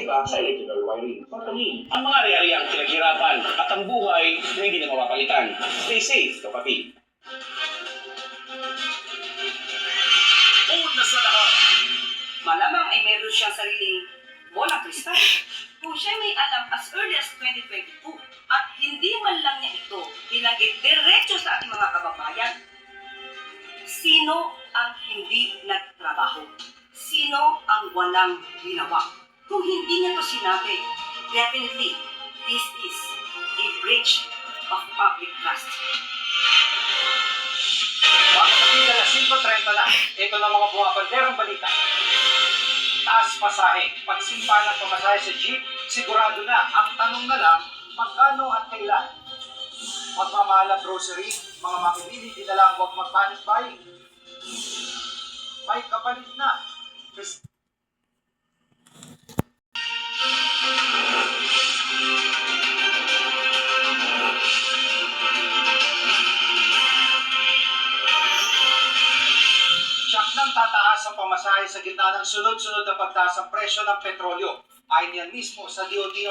iba sa electrical wiring. Pagkamin, ang mga ari-ariang pinaghirapan at ang buhay na hindi na mapapalitan. Stay safe, kapatid. Una sa lahat, Malamang ay meron siyang sariling bolang kristal. Kung siya may alam as early as 2022 at hindi man lang niya ito ilagay diretso sa ating mga kababayan, sino ang hindi nagtrabaho? Sino ang walang ginawa? Kung hindi niya ito sinabi, definitely, this is a breach of public trust. mga kapatid, alas 5:30 na. Ito na mga bumabanderang balita. Taas pasahe. Pagsimpa ng pamasahe sa jeep, sigurado na. Ang tanong na lang, magkano at kailan? Magmamahal ang grocery, mga makibili, di na lang huwag mag-panic buying. May kapalit na. Siyak nang tataas ang pamasahe sa gitna ng sunod-sunod na pagtaas ng presyo ng petrolyo. Ayon yan mismo sa DOTR.